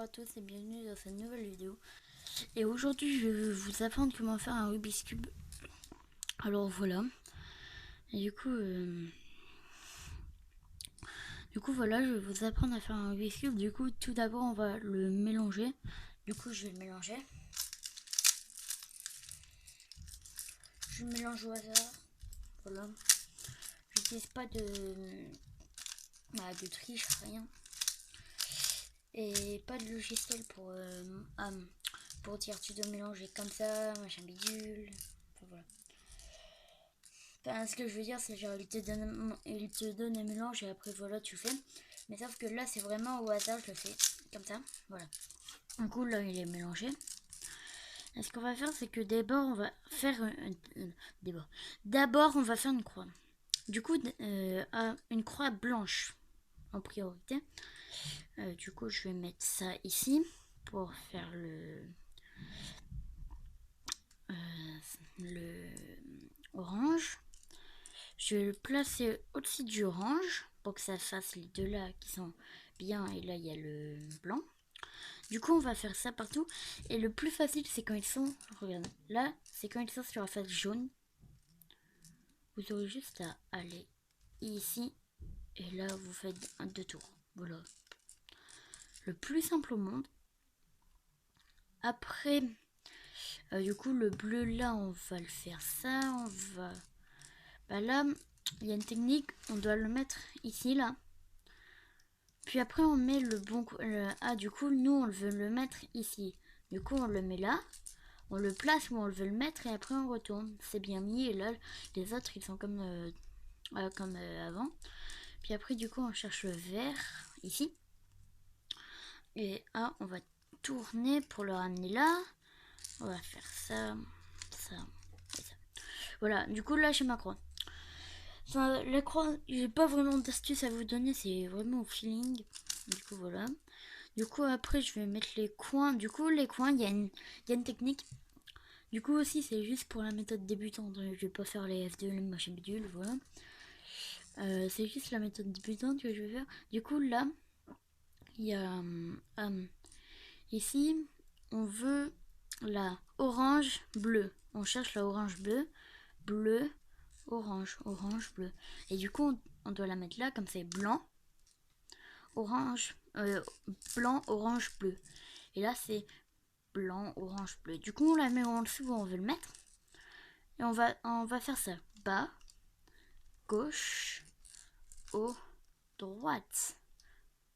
à tous et bienvenue dans cette nouvelle vidéo. Et aujourd'hui je vais vous apprendre comment faire un Rubik's Cube. Alors voilà. Et du coup voilà, je vais vous apprendre à faire un Rubik's Cube. Du coup tout d'abord on va le mélanger. Du coup je vais le mélanger. Je mélange au hasard. Voilà. J'utilise pas de triche, rien. Et pas de logiciel pour dire tu dois mélanger comme ça, machin bidule. Enfin, voilà. Enfin, ce que je veux dire, c'est genre il te donne un mélange et après voilà tu fais. Mais sauf que là c'est vraiment au hasard, je le fais comme ça. Voilà. Du coup là il est mélangé. Et ce qu'on va faire, c'est que d'abord on va faire d'abord on va faire une croix. Du coup une croix blanche en priorité. Du coup je vais mettre ça ici pour faire le orange. Je vais le placer au-dessus du orange pour que ça fasse les deux là qui sont bien, et là il y a le blanc. Du coup on va faire ça partout, et le plus facile c'est quand ils sont, regarde là, c'est quand ils sont sur la face jaune. Vous aurez juste à aller ici et là vous faites un deux tours. Voilà, le plus simple au monde. Après du coup le bleu là on va le faire ça, on va là il y a une technique, on doit le mettre ici là. Puis après on met le bon du coup nous on veut le mettre ici. Du coup on le met là, on le place où on veut le mettre et après on retourne. C'est bien mis, et là les autres ils sont comme avant. Puis après du coup on cherche le vert ici. Et on va tourner pour le ramener là. On va faire ça, ça et ça. Voilà, du coup là j'ai ma croix. Enfin, la croix, j'ai pas vraiment d'astuce à vous donner, c'est vraiment au feeling. Du coup voilà. Du coup après je vais mettre les coins. Du coup les coins, il y a une technique. Du coup aussi c'est juste pour la méthode débutante. Je vais pas faire les F2, les machins bidules, voilà. C'est juste la méthode débutante que je vais faire. Du coup là, il y a ici, on veut la orange bleu. On cherche la orange bleu, bleu, orange, orange, bleu. Et du coup on doit la mettre là, comme c'est blanc, orange, blanc, orange, bleu. Et là c'est blanc, orange, bleu. Du coup on la met en dessous où on veut le mettre. Et on va faire ça. Bas, gauche, haut, droite.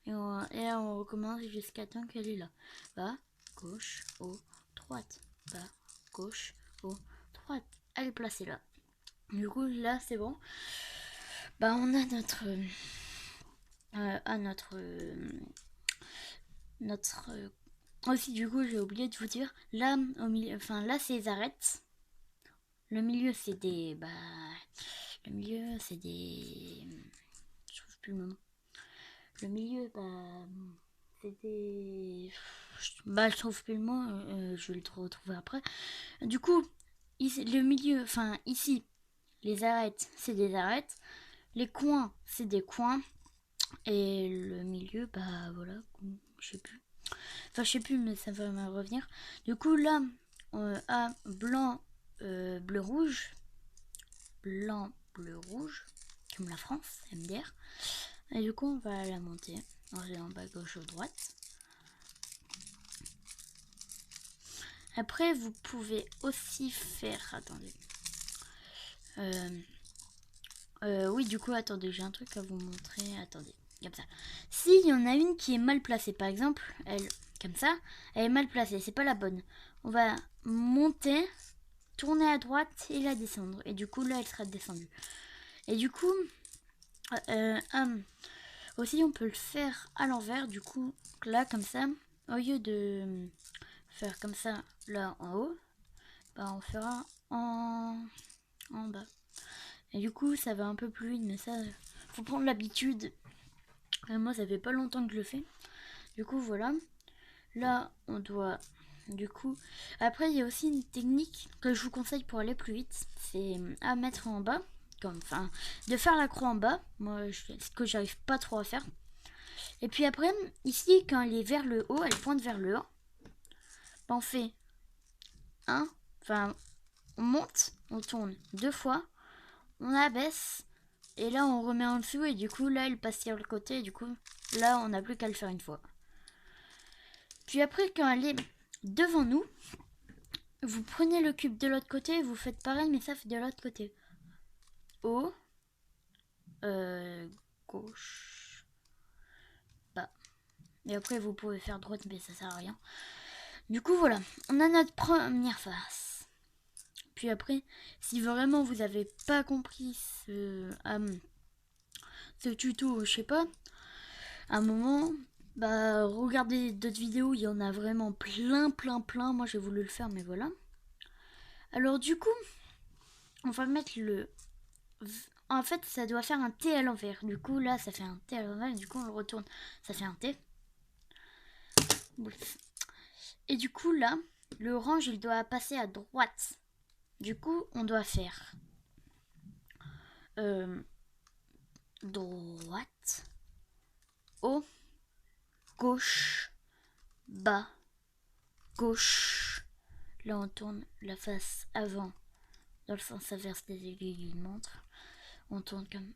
Et on recommence jusqu'à temps qu'elle est là. Bas, gauche, haut, droite. Bas, gauche, haut, droite. Elle est placée là. Du coup là c'est bon. On a notre aussi, du coup j'ai oublié de vous dire, là au milieu, enfin là c'est les arêtes. Le milieu c'est des le milieu c'est des, je trouve plus le nom. Le milieu c'est des, je trouve plus le mot, je vais le retrouver après. Du coup ici, le milieu, enfin ici les arêtes c'est des arêtes, les coins c'est des coins, et le milieu voilà, je sais plus. Enfin, je sais plus, mais ça va me revenir. Du coup, là, blanc, bleu, rouge. Blanc, bleu, rouge. Comme la France, MDR. Et du coup, on va la monter. En bas, gauche, ou droite. Après, vous pouvez aussi faire... Attendez. Oui, du coup, attendez, j'ai un truc à vous montrer. Attendez, comme ça. S'il y en a une qui est mal placée, par exemple, elle... Comme ça, elle est mal placée, c'est pas la bonne. On va monter, tourner à droite et la descendre. Et du coup, là, elle sera descendue. Et du coup, aussi, on peut le faire à l'envers. Du coup, là, comme ça, au lieu de faire comme ça, là, en haut, on fera en bas. Et du coup, ça va un peu plus vite, mais ça, faut prendre l'habitude. Moi, ça fait pas longtemps que je le fais. Du coup, voilà. Là, on doit... Du coup, après, il y a aussi une technique que je vous conseille pour aller plus vite. C'est à mettre en bas. De faire la croix en bas. Moi, ce que j'arrive pas trop à faire. Et puis après, ici, quand elle est vers le haut, elle pointe vers le haut. Ben, on fait un, enfin, on monte, on tourne 2 fois, on abaisse, et là on remet en dessous, et du coup là elle passe sur le côté, et du coup là on n'a plus qu'à le faire une fois. Puis après, quand elle est devant nous, vous prenez le cube de l'autre côté, et vous faites pareil, mais ça fait de l'autre côté. Haut, gauche, bas. Et après vous pouvez faire droite, mais ça sert à rien. Du coup voilà, on a notre première face. Puis après, si vraiment vous n'avez pas compris ce tuto, je sais pas, à un moment, bah regardez d'autres vidéos, il y en a vraiment plein. Moi j'ai voulu le faire, mais voilà. Alors du coup, on va mettre le... En fait, ça doit faire un T à l'envers. Du coup, là, ça fait un T à l'envers. Du coup, on le retourne. Ça fait un T. Et du coup, là, le orange, il doit passer à droite. Du coup, on doit faire... droite, haut, gauche, bas, gauche. Là, on tourne la face avant dans le sens inverse des aiguilles d'une montre. On tourne comme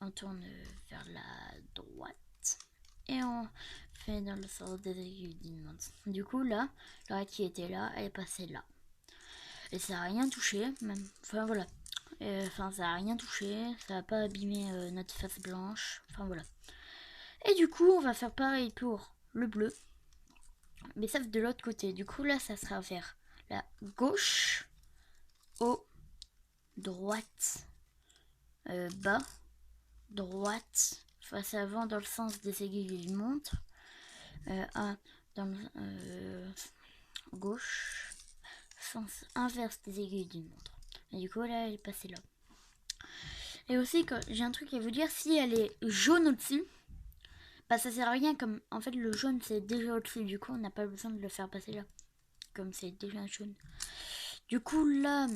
on tourne vers la droite et on fait dans le sens des aiguilles d'une montre. Du coup, là, la qui était là, elle est passée là. Et ça n'a rien touché, même. Enfin voilà. Enfin, ça n'a rien touché, ça n'a pas abîmé notre face blanche. Enfin voilà. Et du coup, on va faire pareil pour le bleu. Mais sauf de l'autre côté. Du coup, là, ça sera vers la gauche, haut, droite, bas, droite, face avant dans le sens des aiguilles d'une montre. Dans le gauche, sens inverse des aiguilles d'une montre. Et du coup, là, elle est passée là. Et aussi, j'ai un truc à vous dire, si elle est jaune au-dessus, bah ça sert à rien, comme en fait le jaune c'est déjà au-dessus, du coup on n'a pas besoin de le faire passer là, comme c'est déjà jaune. Du coup là,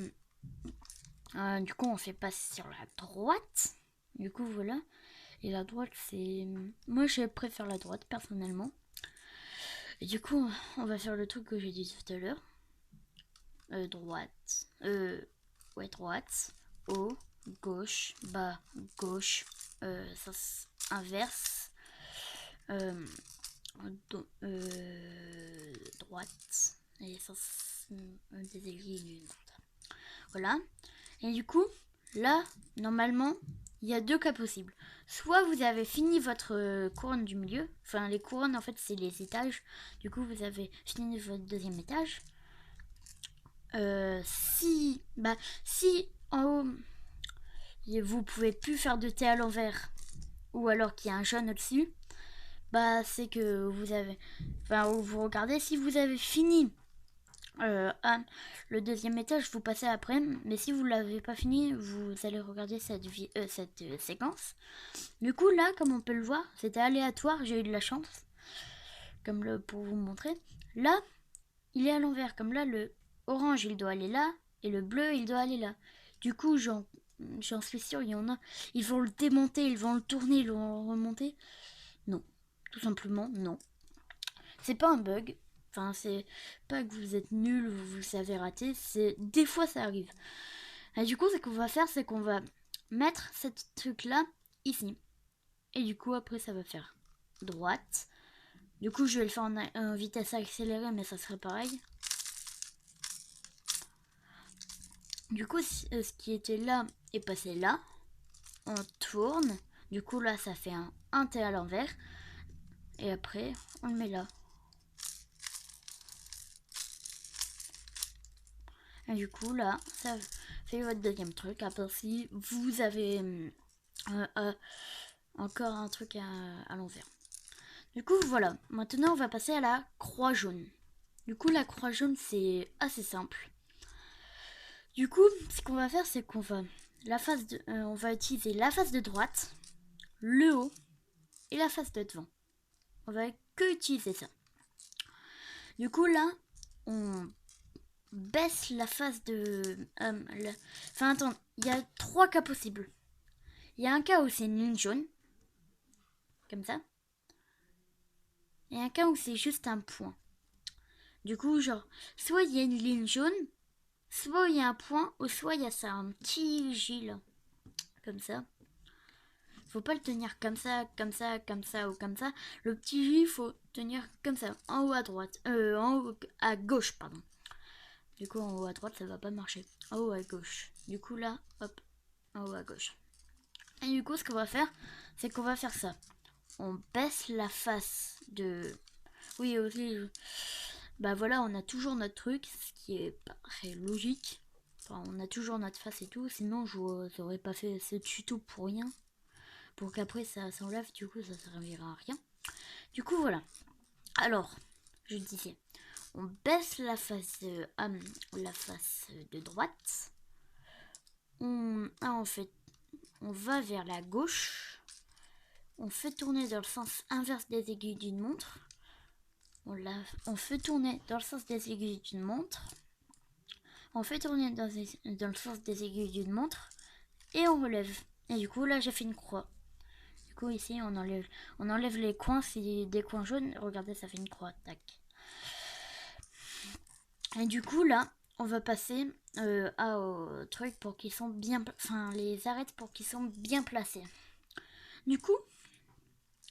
du coup on fait passer sur la droite, du coup voilà. Et la droite c'est... Moi je préfère la droite personnellement. Et du coup on va faire le truc que j'ai dit tout à l'heure. Droite, ouais droite, haut, gauche, bas, gauche, sens inverse, droite, et sens des aiguilles d'une montre. Voilà. Et du coup, là, normalement, il y a 2 cas possibles. Soit vous avez fini votre couronne du milieu. Enfin, les couronnes, en fait, c'est les étages. Du coup, vous avez fini votre 2e étage. Si en haut, vous pouvez plus faire de T à l'envers, ou alors qu'il y a un jaune au-dessus, bah c'est que vous avez... Enfin, vous regardez, si vous avez fini le 2e étage, vous passez après. Mais si vous l'avez pas fini, vous allez regarder cette séquence. Du coup, là, comme on peut le voir, c'était aléatoire, j'ai eu de la chance. Comme pour vous montrer. Là, il est à l'envers. Comme là, le orange, il doit aller là. Et le bleu, il doit aller là. Du coup, j'en suis sûre, il y en a. Ils vont le démonter, ils vont le tourner, ils vont le remonter. Non. Tout simplement, non. C'est pas un bug. Enfin, c'est pas que vous êtes nul, vous savez rater. C'est des fois ça arrive. Et du coup, ce qu'on va faire, c'est qu'on va mettre ce truc-là ici. Et du coup, après, ça va faire droite. Du coup, je vais le faire en vitesse accélérée, mais ça serait pareil. Du coup, ce qui était là est passé là. On tourne. Du coup, là, ça fait un T à l'envers. Et après, on le met là. Et du coup, là, ça fait votre 2e truc. Après, si vous avez encore un truc à l'envers. Du coup, voilà. Maintenant, on va passer à la croix jaune. Du coup, la croix jaune, c'est assez simple. Du coup, ce qu'on va faire, c'est qu'on va on va utiliser la face de droite, le haut et la face de devant. On va que utiliser ça. Du coup, là, on baisse la face de... Enfin, attends, il y a 3 cas possibles. Il y a un cas où c'est une ligne jaune, comme ça. et un cas où c'est juste un point. Du coup, genre, soit il y a une ligne jaune, soit il y a un point, ou soit il y a ça, un petit J là, comme ça. Faut pas le tenir comme ça, comme ça, comme ça ou comme ça. Le petit J, faut tenir comme ça, en haut à droite, en haut à gauche, pardon. Du coup, en haut à droite, ça va pas marcher. En haut à gauche. Du coup, là, hop, en haut à gauche. Et du coup, ce qu'on va faire, c'est qu'on va faire ça. On baisse la face de... Oui, aussi, bah voilà, on a toujours notre truc, ce qui est pas très logique. Enfin, on a toujours notre face et tout, sinon je n'aurais pas fait ce tuto pour rien. Pour qu'après ça s'enlève, du coup ça servira à rien. Du coup voilà. Alors, je disais, on baisse la face de droite. En fait, on va vers la gauche. On fait tourner dans le sens inverse des aiguilles d'une montre. On fait tourner dans le sens des aiguilles d'une montre. On fait tourner dans le sens des aiguilles d'une montre. Et on relève. Et du coup là j'ai fait une croix. Du coup ici on enlève les coins, c'est des coins jaunes. Regardez, ça fait une croix. Tac. Et du coup là on va passer au truc pour qu'ils sont bien, enfin les arêtes pour qu'ils sont bien placés. Du coup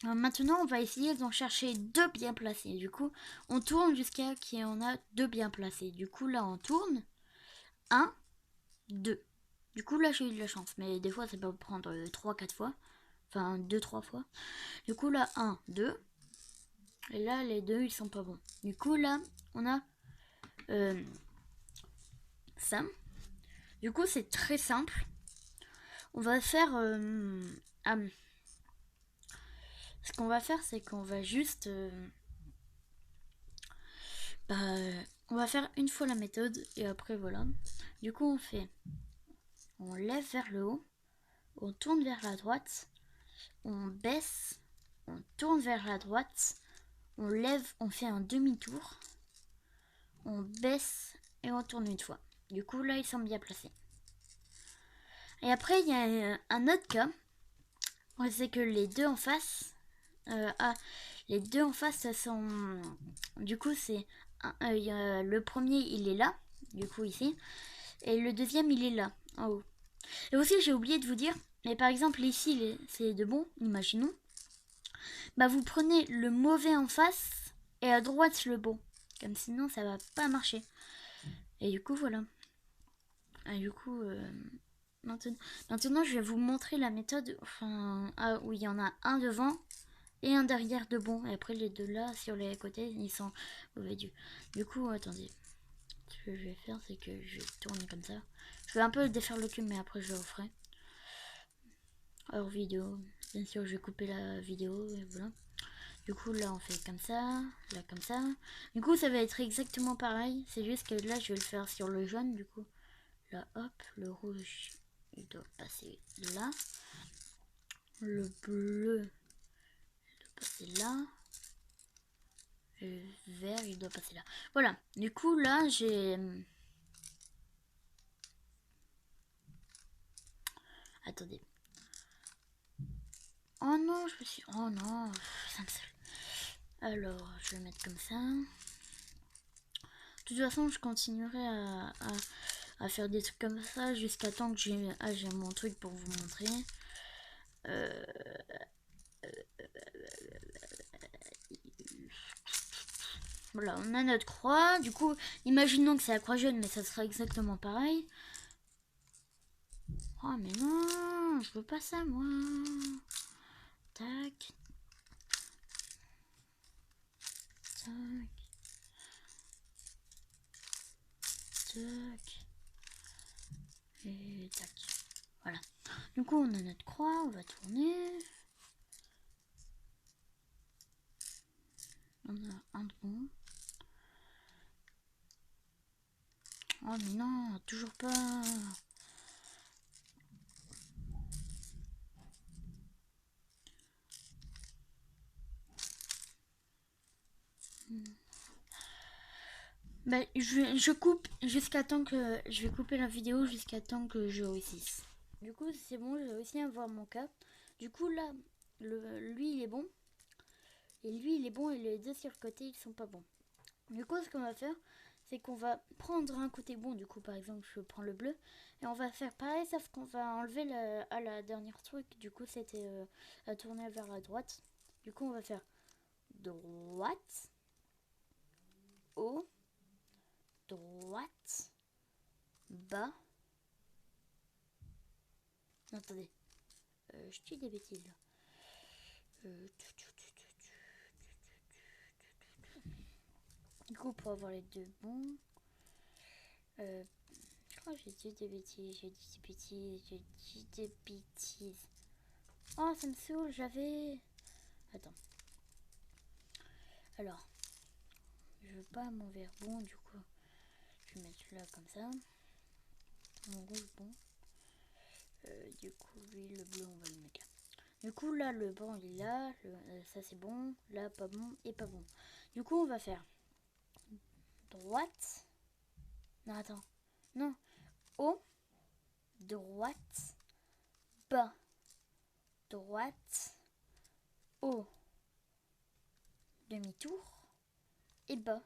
maintenant on va essayer d'en chercher deux bien placés. Du coup on tourne jusqu'à qu'il y en a deux bien placés. Du coup là on tourne 1, 2. Du coup là j'ai eu de la chance, mais des fois ça peut prendre 3-4 fois. Enfin 2-3 fois. Du coup là 1, 2. Et là les deux ils sont pas bons. Du coup là on a ça. Du coup c'est très simple. On va faire... ce qu'on va faire c'est qu'on va juste... on va faire une fois la méthode et après voilà. Du coup on fait... On lève vers le haut. On tourne vers la droite. On baisse. On tourne vers la droite. On lève, on fait un demi-tour. On baisse et on tourne une fois. Du coup là ils sont bien placés. Et après il y a un autre cas. C'est que les deux en face... les deux en face sont... Du coup c'est... le premier il est là. Du coup ici. Et le deuxième il est là. En haut. Et aussi j'ai oublié de vous dire. Mais par exemple ici c'est de bon. Imaginons. Bah vous prenez le mauvais en face. Et à droite le bon. Comme sinon ça va pas marcher. Et du coup voilà. Et du coup... Maintenant, je vais vous montrer la méthode où il y en a un devant et un derrière de bon. Et après, les deux là, sur les côtés, ils sont mauvais. Du coup, attendez. Ce que je vais faire, c'est que je vais tourner comme ça. Je vais un peu défaire le cube, mais après, je le referai. Hors vidéo. Bien sûr, je vais couper la vidéo et voilà. Du coup, là, on fait comme ça. Là, comme ça. Du coup, ça va être exactement pareil. C'est juste que là, je vais le faire sur le jaune. Du coup, là, hop, le rouge. Il doit passer là. Le bleu, il doit passer là. Le vert, il doit passer là. Voilà. Du coup, là, j'ai... Attendez. Oh non, je me suis... Oh non, ça me saoule. Alors, je vais le mettre comme ça. De toute façon, je continuerai à faire des trucs comme ça jusqu'à temps que j'ai mon truc pour vous montrer. Voilà, on a notre croix. Du coup, imaginons que c'est la croix jaune, mais ça sera exactement pareil. Oh, mais non, je veux pas ça, moi. Tac. Tac. Tac. Et tac. Voilà. Du coup, on a notre croix, on va tourner. On a un de bon. Oh, mais non, toujours pas. Bah, je coupe jusqu'à temps que... Je vais couper la vidéo jusqu'à temps que je réussisse. Du coup, c'est bon, j'ai réussi à voir mon cas. Du coup, là, lui, il est bon. Et lui, il est bon et les deux sur le côté, ils sont pas bons. Du coup, ce qu'on va faire, c'est qu'on va prendre un côté bon. Du coup, par exemple, je prends le bleu. Et on va faire pareil, sauf qu'on va enlever à la dernière truc. Du coup, c'était à tourner vers la droite. Du coup, on va faire droite, haut, droite, bas. Non, attendez. Je dis des bêtises là. Du coup, pour avoir les deux bons. Je crois que j'ai dit des bêtises, j'ai dit des bêtises, j'ai dit des bêtises. Oh, ça me saoule, j'avais... Attends. Alors, je veux pas mon vert bon, du coup. Je vais mettre là comme ça. Mon rouge bon. Du coup, lui, le bleu, on va le mettre là. Du coup, là, le bon, il est là. Ça, c'est bon. Là, pas bon et pas bon. Du coup, on va faire droite. Non, attends. Non. Haut. Droite. Bas. Droite. Haut. Demi-tour. Et bas.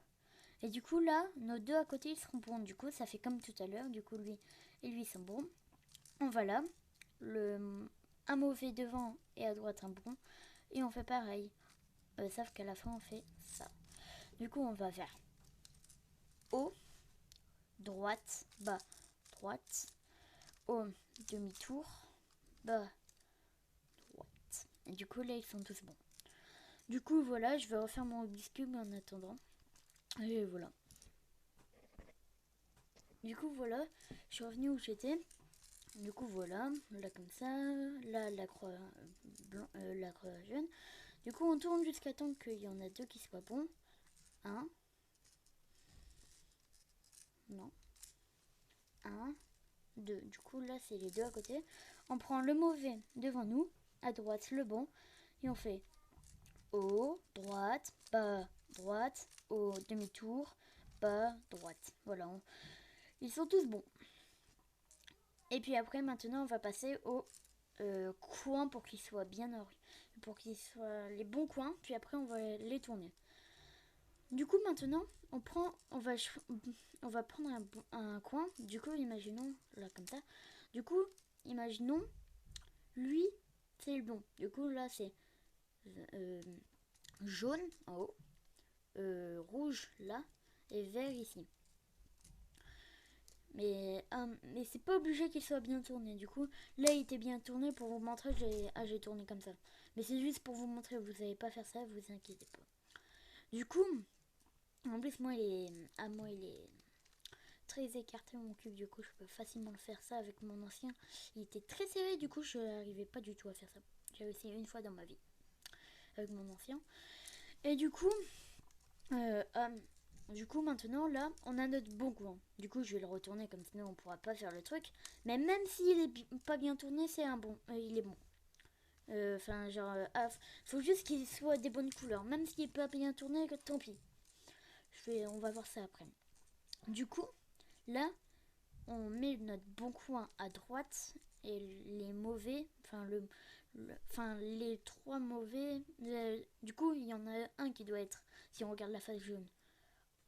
Et du coup, là, nos deux à côté, ils seront bons. Du coup, ça fait comme tout à l'heure. Du coup, lui et lui sont bons. On va là. Un mauvais devant et à droite un bon. Et on fait pareil. Sauf qu'à la fin, on fait ça. Du coup, on va faire haut, droite, bas, droite, haut, demi-tour, bas, droite. Et du coup, là, ils sont tous bons. Du coup, voilà, je vais refaire mon Rubik's Cube en attendant. Et voilà. Du coup, voilà, je suis revenue où j'étais. Du coup, voilà, là comme ça, là la croix, la croix jaune. Du coup, on tourne jusqu'à temps qu'il y en a deux qui soient bons. Un. Non. Un. Deux. Du coup, là, c'est les deux à côté. On prend le mauvais devant nous, à droite le bon, et on fait haut, droite, bas, droite, haut, demi-tour, bas, droite. Voilà, ils sont tous bons. Et puis après, maintenant, on va passer au coins pour qu'ils soient bien pour qu'ils soient les bons coins. Puis après, on va les tourner. Du coup, maintenant, on va prendre un coin. Du coup, imaginons là comme ça. Du coup, imaginons lui, c'est le bon. Du coup, là, c'est jaune en haut, rouge là et vert ici. Mais c'est pas obligé qu'il soit bien tourné. Du coup, là, il était bien tourné pour vous montrer que j'ai tourné comme ça. Mais c'est juste pour vous montrer, vous savez pas faire ça, vous inquiétez pas. Du coup, en plus, moi, il est très écarté mon cube. Du coup, je peux facilement le faire ça avec mon ancien. Il était très serré, du coup, je n'arrivais pas du tout à faire ça. J'ai essayé une fois dans ma vie avec mon ancien. Et du coup, maintenant, là, on a notre bon coin. Du coup, je vais le retourner comme sinon on pourra pas faire le truc. Mais même s'il est pas bien tourné, c'est un bon. Il est bon. Faut juste qu'il soit des bonnes couleurs. Même s'il est pas bien tourné, tant pis. On va voir ça après. Du coup, là, on met notre bon coin à droite et les mauvais, les trois mauvais. Du coup, il y en a un qui doit être, si on regarde la face jaune,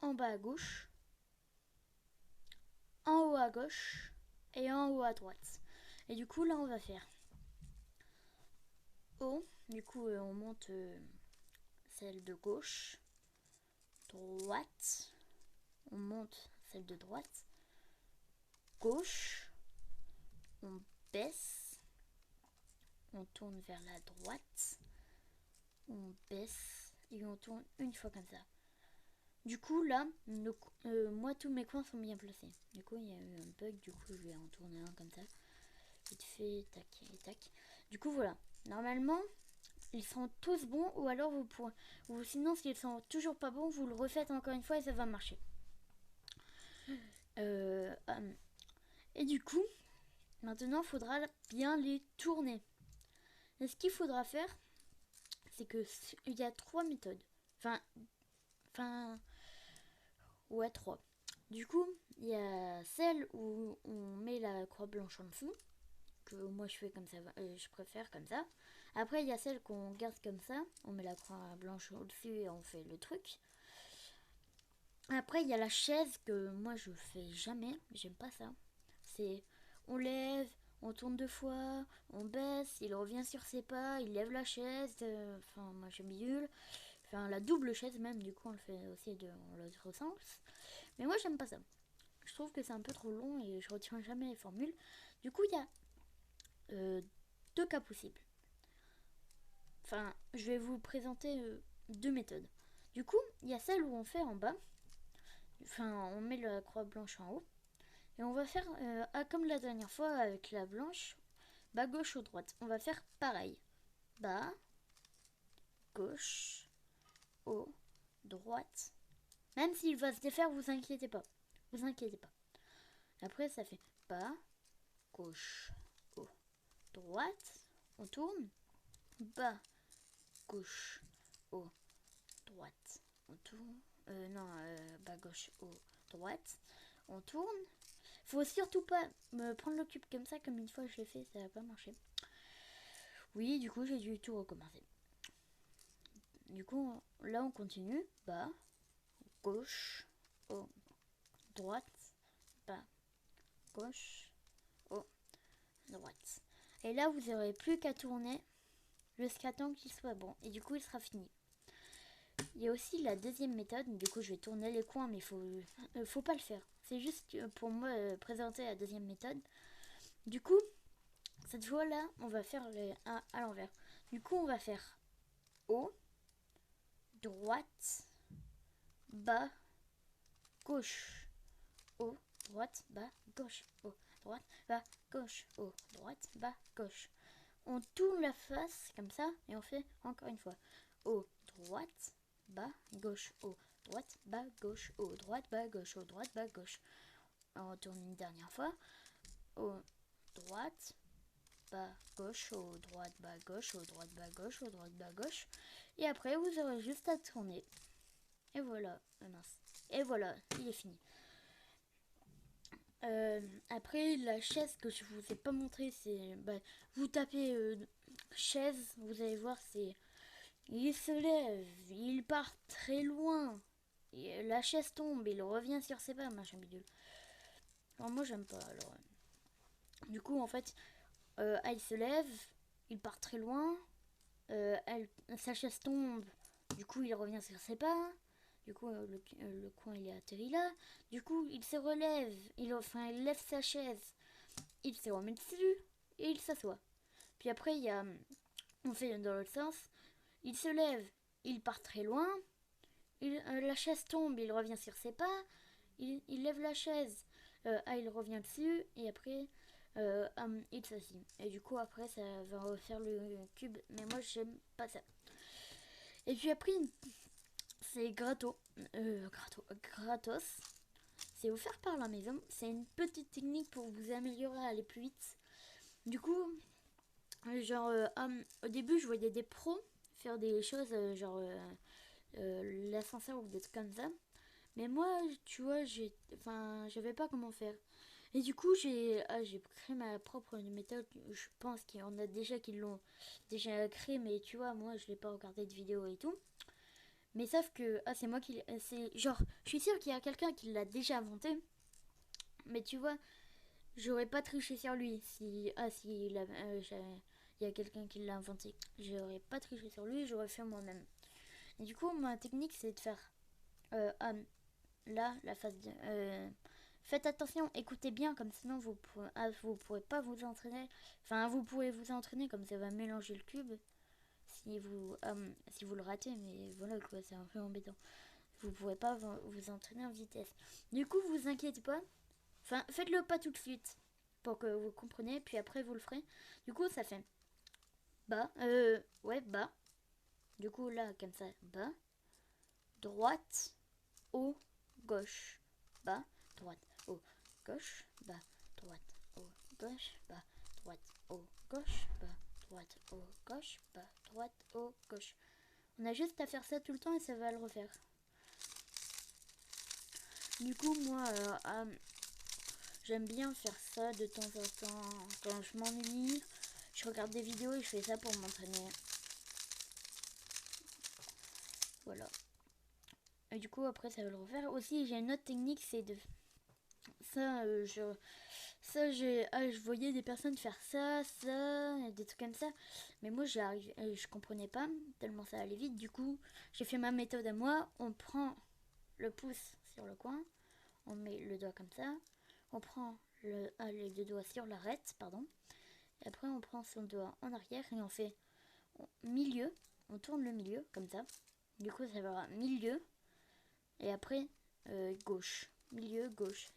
en bas à gauche, en haut à gauche et en haut à droite. Et du coup, là, on va faire haut. Du coup, on monte celle de gauche, droite. On monte celle de droite, gauche. On baisse. On tourne vers la droite. On baisse et on tourne une fois comme ça. Du coup, là, moi, tous mes coins sont bien placés. Du coup, il y a eu un bug. Du coup, je vais en tourner un comme ça. Vite fait, tac et tac. Du coup, voilà. Normalement, ils seront tous bons ou alors vous pourrez... Ou sinon, s'ils sont toujours pas bons, vous le refaites encore une fois et ça va marcher. Et du coup, maintenant, il faudra bien les tourner. Et ce qu'il faudra faire, c'est que il y a trois méthodes. Ouais, trois. Du coup, il y a celle où on met la croix blanche en dessous, que moi je fais comme ça, je préfère comme ça. Après il y a celle qu'on garde comme ça, on met la croix blanche au-dessus et on fait le truc. Après il y a la chaise que moi je fais jamais, j'aime pas ça. C'est on lève, on tourne 2 fois, on baisse, il revient sur ses pas, il lève la chaise, enfin moi j'aime bidule. Enfin la double chaise même, du coup on le fait aussi dans l'autre sens. Mais moi j'aime pas ça. Je trouve que c'est un peu trop long et je retiens jamais les formules. Du coup il y a 2 cas possibles. Enfin, je vais vous présenter 2 méthodes. Du coup, il y a celle où on fait en bas. Enfin, on met la croix blanche en haut. Et on va faire, comme la dernière fois avec la blanche, bas, gauche ou droite. On va faire pareil. Bas, gauche, haut, droite. Même s'il va se défaire, vous inquiétez pas. Vous inquiétez pas. Après, ça fait bas, gauche, haut, droite. On tourne. Bas, gauche, haut, droite. On tourne. Non, bas, gauche, haut, droite. On tourne. Faut surtout pas me prendre le cube comme ça, comme une fois je l'ai fait, ça n'a pas marché. Oui, du coup, j'ai dû tout recommencer. Du coup, là, on continue. Bas, gauche, haut, droite, bas, gauche, haut, droite. Et là, vous n'aurez plus qu'à tourner jusqu'à temps qu'il soit bon. Et du coup, il sera fini. Il y a aussi la deuxième méthode. Du coup, je vais tourner les coins, mais faut pas le faire. C'est juste pour moi présenter la deuxième méthode. Du coup, cette fois-là, on va faire les 1 à l'envers. Du coup, on va faire haut, droite, bas, gauche, haut, droite, bas, gauche, haut, droite, bas, gauche, haut, droite, bas, gauche. On tourne la face comme ça et on fait encore une fois haut, droite, bas, gauche, haut, droite, bas, gauche, haut, droite, bas, gauche, haut, droite, bas, gauche. On tourne une dernière fois. Haut, droite, bas, gauche, haut, droite, bas, gauche, haut, droite, bas, gauche, haut, droite, bas, gauche. Et après, vous aurez juste à tourner. Et voilà, mince. Et voilà, il est fini. Après, la chaise que je vous ai pas montré, c'est... vous tapez chaise, vous allez voir, c'est... Il se lève, il part très loin. Et la chaise tombe, il revient sur ses pas, machin bidule. Alors moi, j'aime pas, alors... Du coup, en fait, elle se lève, il part très loin, sa chaise tombe, du coup il revient sur ses pas, du coup le coin il est atterri là, du coup il se relève, il lève sa chaise, il se remet dessus et il s'assoit. Puis après on fait dans l'autre sens, il se lève, il part très loin, la chaise tombe, il revient sur ses pas, il lève la chaise, il revient dessus et après il s'assit. Et du coup après ça va refaire le cube, mais moi j'aime pas ça. Et puis après c'est gratos. C'est offert par la maison. C'est une petite technique pour vous améliorer à aller plus vite. Du coup, au début je voyais des pros faire des choses l'ascenseur ou des trucs comme ça. Mais moi, tu vois, j'avais pas comment faire. Et du coup, j'ai créé ma propre méthode. Je pense qu'il y en a déjà qui l'ont déjà créé, mais tu vois, moi, je l'ai pas regardé de vidéo et tout. Mais sauf que, c'est moi qui... C'est genre, je suis sûre qu'il y a quelqu'un qui l'a déjà inventé. Mais tu vois, j'aurais pas triché sur lui. Si il y a quelqu'un qui l'a inventé. J'aurais pas triché sur lui, j'aurais fait moi-même. Et du coup, ma technique, c'est de faire... là, la phase de... faites attention, écoutez bien, comme sinon vous pourrez pas vous entraîner. Enfin, vous pourrez vous entraîner, comme ça va mélanger le cube. Si vous le ratez, mais voilà quoi, c'est un peu embêtant. Vous pourrez pas vous entraîner en vitesse. Du coup, vous inquiétez pas. Enfin, faites-le pas tout de suite pour que vous compreniez, puis après vous le ferez. Du coup, ça fait bas, bas. Du coup, là, comme ça, bas, droite, haut, gauche, bas, droite, haut, gauche, bas, droite, haut, gauche, bas, droite, haut, gauche, bas, droite, haut, gauche, bas, droite, haut, gauche. On a juste à faire ça tout le temps et ça va le refaire. Du coup, moi, J'aime bien faire ça de temps en temps. Quand je m'ennuie, je regarde des vidéos et je fais ça pour m'entraîner. Voilà. Et du coup, après, ça va le refaire. Aussi, j'ai une autre technique, c'est de... Ça, je voyais des personnes faire ça, des trucs comme ça. Mais moi, je comprenais pas, tellement ça allait vite. Du coup, j'ai fait ma méthode à moi. On prend le pouce sur le coin, on met le doigt comme ça, on prend les deux doigts sur l'arête, pardon. Et après, on prend son doigt en arrière et on fait milieu. On tourne le milieu, comme ça. Du coup, ça va avoir milieu. Et après, gauche. Milieu, gauche.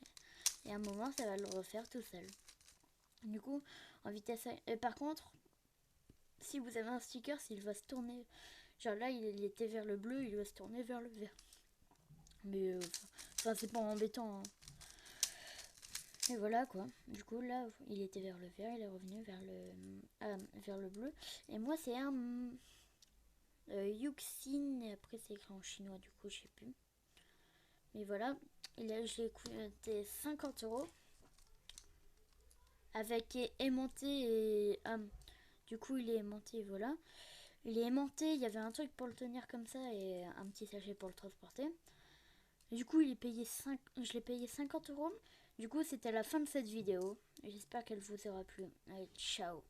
Et à un moment, ça va le refaire tout seul. Du coup, en vitesse... par contre, si vous avez un sticker, s'il va se tourner... Genre là, il était vers le bleu, il va se tourner vers le vert. Mais... Enfin, c'est pas embêtant. Hein. Et voilà, quoi. Du coup, là, il était vers le vert, il est revenu vers le bleu. Et moi, c'est un... Yuxin, et après c'est écrit en chinois, du coup, je sais plus. Mais voilà, je l'ai coûté 50 €. Avec aimanté et du coup il est aimanté, voilà. Il est aimanté, il y avait un truc pour le tenir comme ça et un petit sachet pour le transporter. Et du coup je l'ai payé 50 €. Du coup c'était la fin de cette vidéo. J'espère qu'elle vous aura plu. Allez, ciao.